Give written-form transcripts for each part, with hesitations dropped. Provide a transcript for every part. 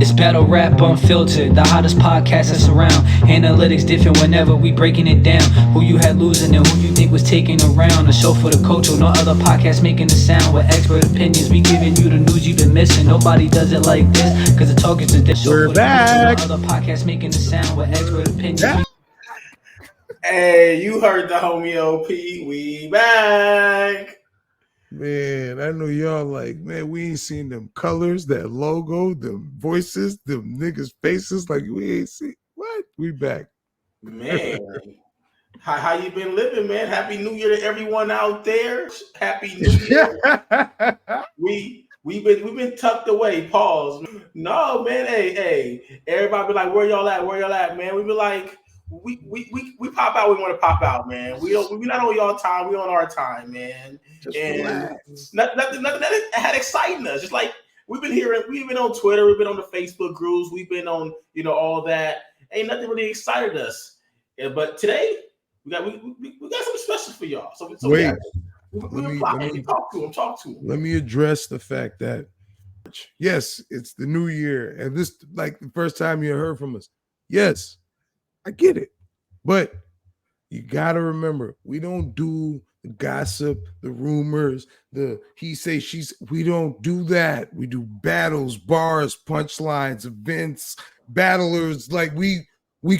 It's battle rap unfiltered, the hottest podcast that's around. Analytics different whenever we breaking it down. Who you had losing and who you think was taking around. A show for the culture, no other podcast making the sound. With expert opinions, we giving you the news you've been missing. Nobody does it like this, cause the talk is the dish. We're back. No other podcast making the sound. With expert opinions. Yeah. Hey, you heard the homie OP. We back. Man, I know y'all like, man, we ain't seen them colors, that logo, them voices, them niggas' faces. Like, we ain't seen what? We back. Man, how you been living, man? Happy New Year to everyone out there. Happy New Year. We've been tucked away. Pause. No, man. Hey. Everybody be like, where y'all at? Where y'all at, man? We be like, we pop out. We want to pop out, man. We not on y'all time. We on our time, man. Just and nothing that had exciting us. Just like we've been on Twitter, we've been on the Facebook groups, we've been on all that. Ain't nothing really excited us. Yeah, but today we got something special for y'all. So wait. Talk to him. Let me address the fact that yes, it's the new year, and this like the first time you heard from us. Yes, I get it, but you gotta remember we don't do the gossip, the rumors, the he say she's. We don't do that. We do battles, bars, punchlines, events, battlers. Like we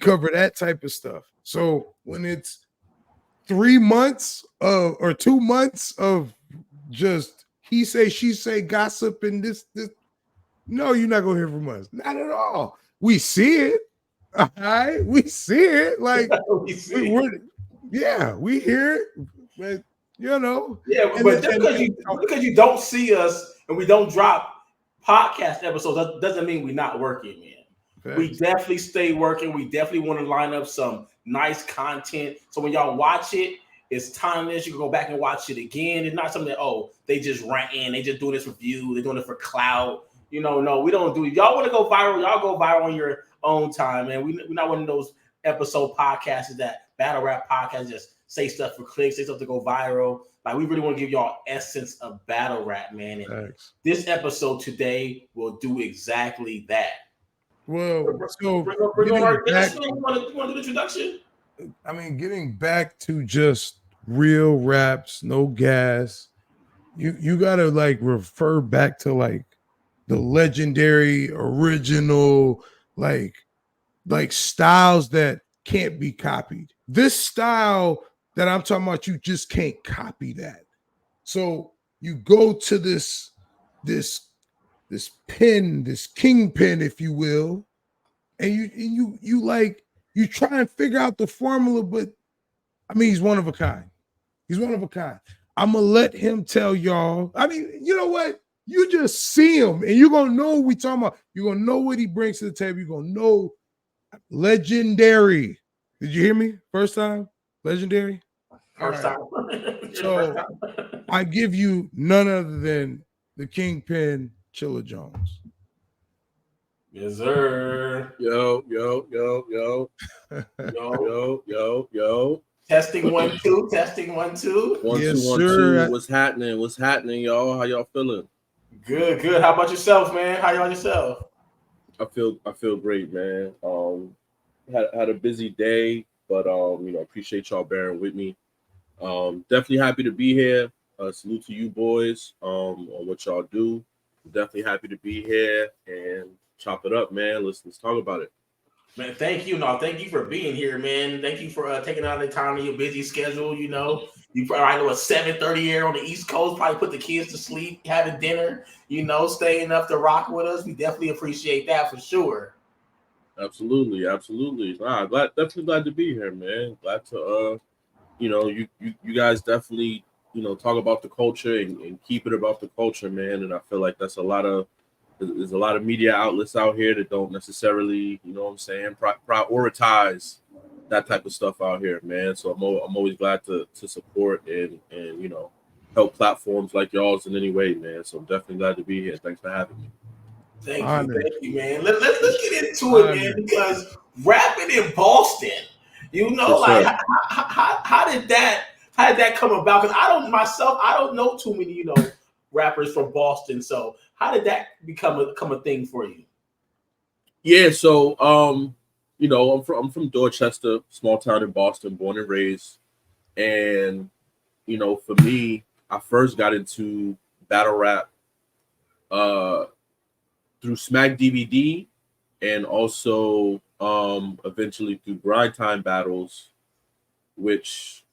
cover that type of stuff. So when it's 3 months or 2 months of just he say she say gossip and this, no, you're not gonna hear from us. Not at all. We see it. All right, we see it. Like we hear it. But but just because you don't see us and we don't drop podcast episodes doesn't mean we're not working, man. Thanks. We definitely stay working. We definitely want to line up some nice content. So when y'all watch it, it's timeless. You can go back and watch it again. It's not something that they just ranting, they just doing this for view, they're doing it for clout. No, we don't do it. Y'all want to go viral, y'all go viral on your own time, man. We're not one of those episode podcasts that battle rap podcasts just say stuff for clicks, say stuff to go viral. Like we really want to give y'all essence of battle rap, man. And this episode today will do exactly that. Well, so bring on our guest. You want to do the introduction? I mean, getting back to just real raps, no gas. You gotta like refer back to like the legendary original like styles that can't be copied. This style that I'm talking about, you just can't copy that. So you go to this pen, this kingpin, if you will, and you try and figure out the formula, but I mean, he's one of a kind. He's one of a kind. I'm gonna let him tell y'all. I mean, you know what? You just see him and you're gonna know what we talking about. You're gonna know what he brings to the table. You're gonna know legendary. Did you hear me? First time? Legendary? First time. So I give you none other than the Kingpin, Chilla Jones. Yes, sir. Yo. Testing 1 2. Testing 1 2. 1 yes, 2 1 sir. 2. What's happening, y'all? How y'all feeling? Good. How about yourself, man? How y'all yourself? I feel great, man. Had a busy day, but appreciate y'all bearing with me. Definitely happy to be here. Salute to you boys on what y'all do. Definitely happy to be here and chop it up, man. Let's talk about it. Man, thank you. No, thank you for being here, man. Thank you for taking out the time in your busy schedule. You probably know at 7:30 here on the East Coast. Probably put the kids to sleep, having dinner. Staying up to rock with us. We definitely appreciate that for sure. Absolutely. Definitely glad to be here, man. Glad to you guys definitely talk about the culture and keep it about the culture, man. And I feel like there's a lot of media outlets out here that don't necessarily, prioritize that type of stuff out here, man. So I'm always glad to support and help platforms like y'all's in any way, man. So I'm definitely glad to be here. Thanks for having me. Thank you, man. Let's get into it, man, because rapping in Boston, Yes, how did that come about? Because I don't know too many, rappers from Boston. So how did that become a thing for you? Yeah, so I'm from Dorchester, small town in Boston, born and raised. And for me, I first got into battle rap uh through Smack DVD, and also eventually through Grind Time battles, which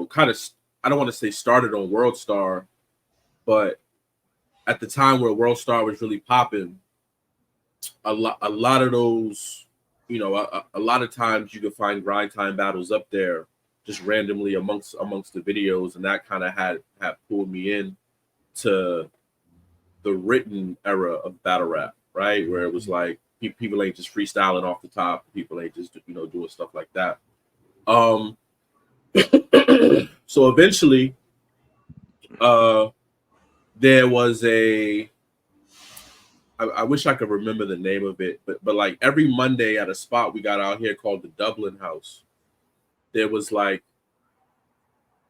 kind of, I don't want to say started on World Star, but at the time where World Star was really popping, a lot of those, a lot of times you could find Grind Time battles up there just randomly amongst the videos, and that kind of had pulled me in to the written era of battle rap, right? Where it was like people ain't just freestyling off the top, people ain't just doing stuff like that. Um, so eventually, there was I wish I could remember the name of it, but like every Monday at a spot we got out here called the Dublin House, there was like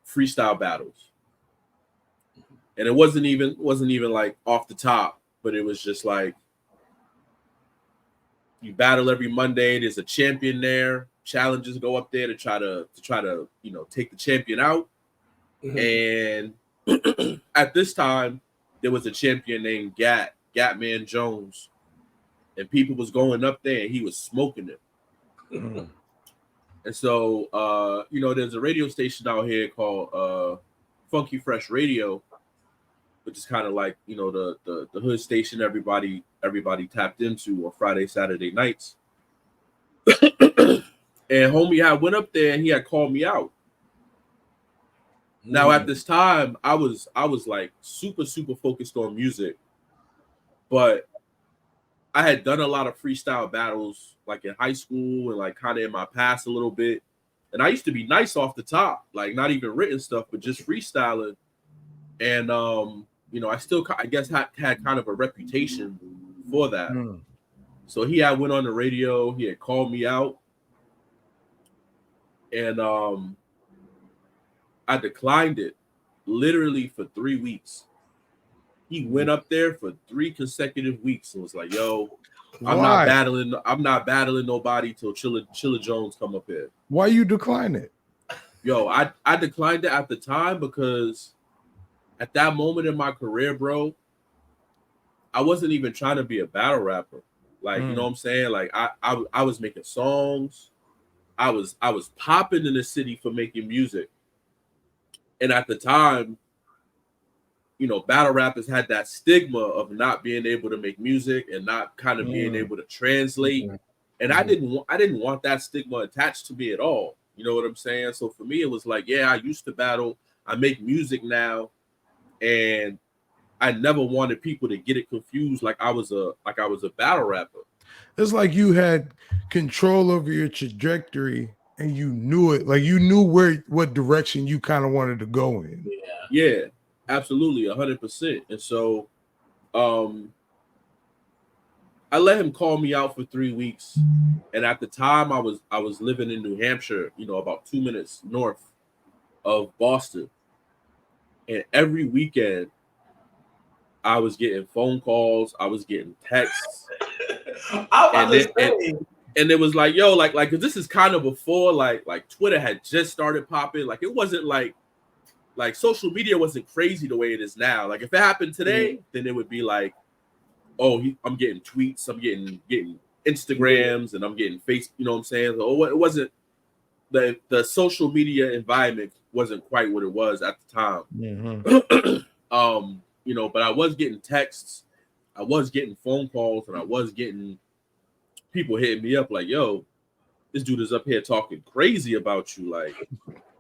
freestyle battles, and it wasn't even like off the top, but it was just like you battle every Monday. There's a champion there. Challenges go up there to try to take the champion out. Mm-hmm. And at this time, there was a champion named Gatman Jones, and people was going up there and he was smoking it. Mm-hmm. And so there's a radio station out here called Funky Fresh Radio, which is kind of like the hood station everybody tapped into on Friday, Saturday nights. And homie had went up there and he had called me out. Now at this time, I was like super focused on music, but I had done a lot of freestyle battles like in high school and like kind of in my past a little bit. And I used to be nice off the top, like not even written stuff, but just freestyling. And I still, I guess, had kind of a reputation for that. So he had went on the radio, he had called me out, and I declined it literally for 3 weeks. He went up there for 3 consecutive weeks and was like, "Yo, I'm not battling nobody till Chilla Jones come up here." Why you decline it? Yo, I declined it at the time because at that moment in my career, bro, I wasn't even trying to be a battle rapper. Like, you know what I'm saying? Like I was making songs. I was popping in the city for making music. And at the time, battle rappers had that stigma of not being able to make music and not kind of being able to translate. And I didn't want that stigma attached to me at all. You know what I'm saying? So for me, it was like, yeah, I used to battle. I make music now. And I never wanted people to get it confused like I was a battle rapper. It's like you had control over your trajectory and you knew it. Like you knew what direction you kind of wanted to go in. Yeah, absolutely, 100%. And so I let him call me out for 3 weeks. And at the time I was living in New Hampshire, about 2 minutes north of Boston. And every weekend I was getting phone calls, I was getting texts. And it was like, yo, like, cause this is kind of before like Twitter had just started popping. Like it wasn't like social media wasn't crazy the way it is now. Like if it happened today, then it would be like, oh, I'm getting tweets, I'm getting Instagrams, and I'm getting Facebook. You know what I'm saying? So it wasn't the social media environment wasn't quite what it was at the time. Mm-hmm. But I was getting texts, I was getting phone calls, and I was getting people hitting me up like, yo, this dude is up here talking crazy about you. Like,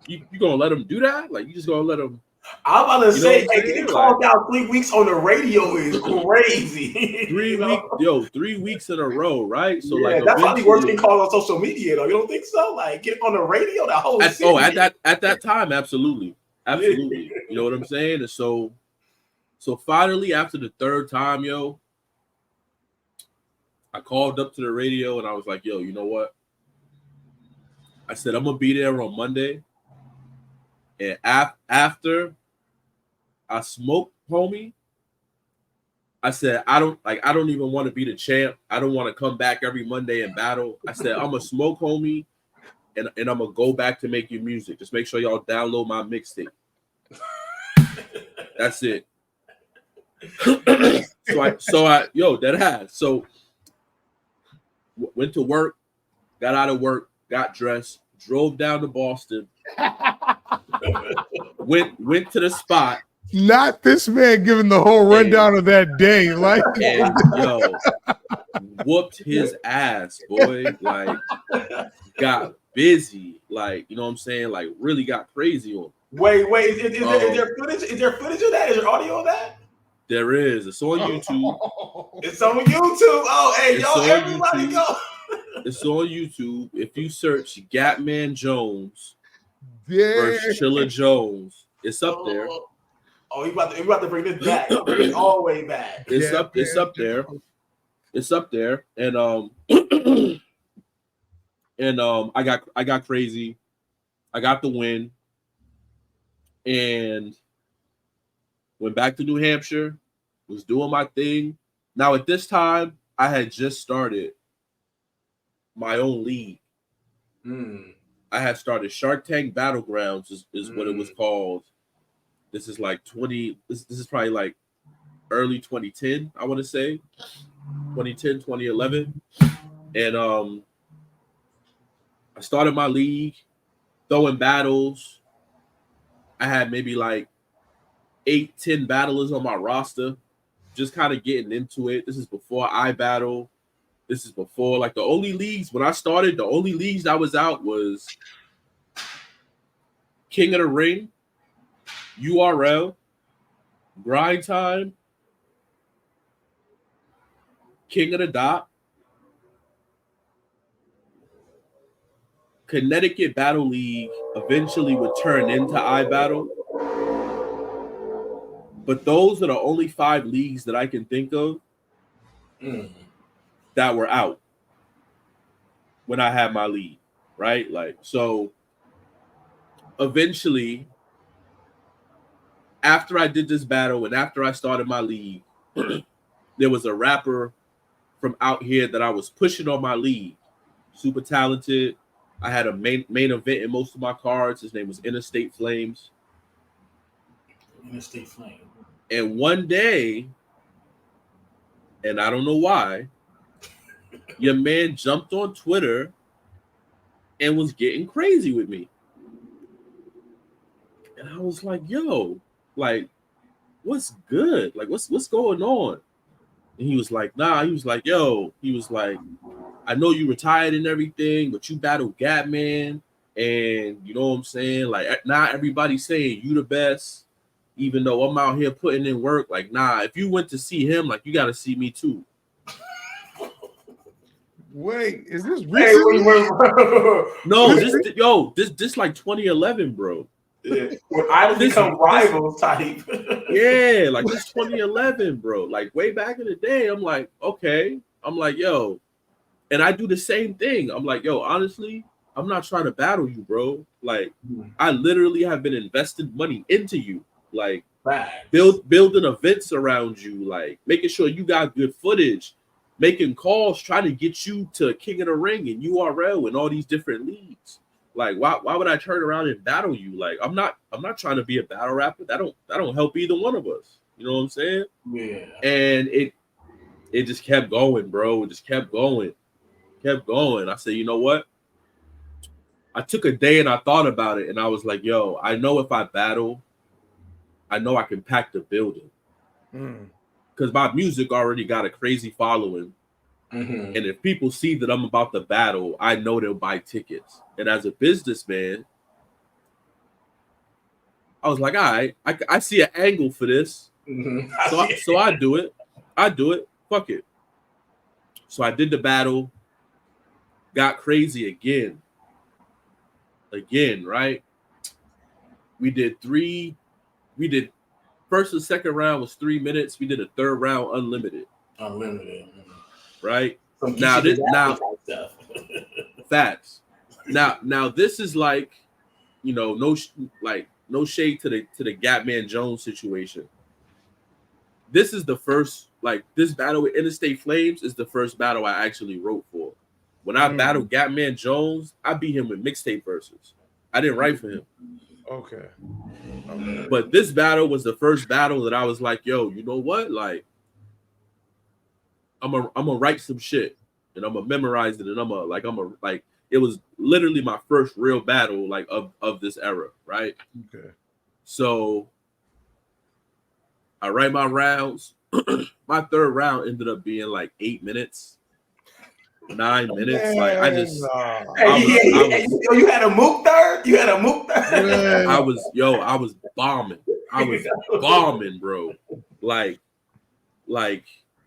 you gonna let him do that? Like, you just gonna let him? I'm about to say, getting called out 3 weeks on the radio is crazy. 3 weeks in a row, right? So yeah, like, that's probably worse than called on social media, though. You don't think so? Like, get on the radio, that whole at that time, absolutely. You know what I'm saying? And so finally, after the 3rd time, yo, I called up to the radio and I was like, yo, you know what? I said, I'm gonna be there on Monday. And after I smoke, homie, I said, I don't even want to be the champ. I don't want to come back every Monday and battle. I said, I'm a smoke homie, and I'm gonna go back to making music. Just make sure y'all download my mixtape. That's it. So went to work, got out of work, got dressed, drove down to Boston, went to the spot. Not this man giving the whole rundown of that day. Like, and whooped his ass, boy. Like, got busy. Like, you know what I'm saying? Like, really got crazy on. Wait. Is there footage? Is there footage of that? Is there audio of that? There is. It's on YouTube. It's on YouTube. Oh, hey, it's y'all, everybody YouTube. go. It's on YouTube. If you search Gatman Jones versus Chilla Jones, it's up there. Oh, he about to bring this back. It's all the way back. It's up there. It's up there. And I got crazy. I got the win. And went back to New Hampshire, was doing my thing. Now at this time, I had just started my own league. I had started Shark Tank Battlegrounds is what it was called. This is like this is probably like early 2010, I want to say. 2010, 2011. And I started my league, throwing battles. I had maybe like 8-10 battlers on my roster, just kind of getting into it. This is before I battle. This is before, like, the only leagues when I started, the only leagues I was out was King of the Ring, URL, Grind Time, King of the Dot, Connecticut Battle League eventually would turn into iBattle. But those are the only 5 leagues that I can think of that were out when I had my league, right? Like, so eventually, after I did this battle and after I started my league, there was a rapper from out here that I was pushing on my league. Super talented. I had a main event in most of my cards. His name was Interstate Flames. Interstate Flame. And one day, and I don't know why, your man jumped on Twitter and was getting crazy with me. And I was like, yo, like, what's good? Like, what's going on? And he was like, nah. He was like, yo. He was like, I know you retired and everything, but you battle Gatman, and you know what I'm saying? Like, not everybody's saying you the best, even though I'm out here putting in work. Like, nah, if you went to see him, like, you got to see me too. Wait, is this recent? No, this like 2011, bro. Yeah. When I become rivals type. Yeah, like this 2011, bro. Like, way back in the day, I'm like, okay. I'm like, yo. And I do the same thing. I'm like, yo, honestly, I'm not trying to battle you, bro. Like, I literally have been investing money into you. Like, building events around you, like making sure you got good footage, making calls, trying to get you to King of the Ring and URL and all these different leagues. Like, why would I turn around and battle you? Like, I'm not trying to be a battle rapper. That don't help either one of us. You know what I'm saying? Yeah. And it just kept going, bro. It just kept going. I said, you know what? I took a day and I thought about it, and I was like, yo, I know if I battle, I know I can pack the building. Because my music already got a crazy following. And if people see that I'm about to battle, I know they'll buy tickets. And as a businessman, I was like, all right, I see an angle for this. So I do it. Fuck it. So I did the battle. Got crazy again, right? We did first and second round was 3 minutes. We did a third round unlimited. Right? Now facts. Now this is like, you know, no shade to the Gatman Jones situation. This is the first like this battle with Interstate Flames is the first battle I actually wrote for. When I battled Gatman Jones, I beat him with mixtape verses. I didn't write for him. Okay. But this battle was the first battle that I was like, yo, you know what? Like, I'm gonna write some shit and I'm gonna memorize it and like it was literally my first real battle like of this era, right? Okay. So I write my rounds. My third round ended up being like 8 minutes, 9 minutes. Like I just, you had a mook third. You had a mook third. I was bombing. I was bombing, bro. Like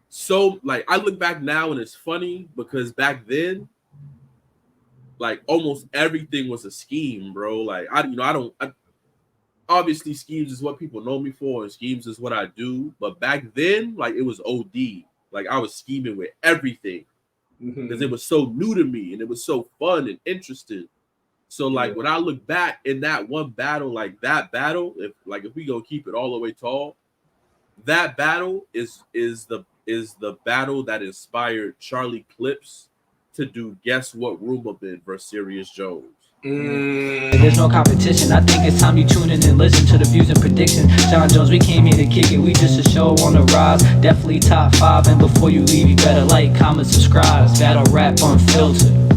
so. Like I look back now and it's funny because back then, like almost everything was a scheme, bro. Like obviously schemes is what people know me for and schemes is what I do. But back then, like it was OD. Like I was scheming with everything because it was so new to me and it was so fun and interesting. So like when I look back in that one battle, like that battle, if we go keep it all the way tall, that battle is the battle that inspired Charlie Clips to do Guess What Room I'm In versus Serious Jones. There's no competition. I think it's time you tune in and listen to the views and predictions. John Jones, we came here to kick it. We just a show on the rise. Definitely top 5. And before you leave, you better like, comment, subscribe. Battle Rap Unfiltered.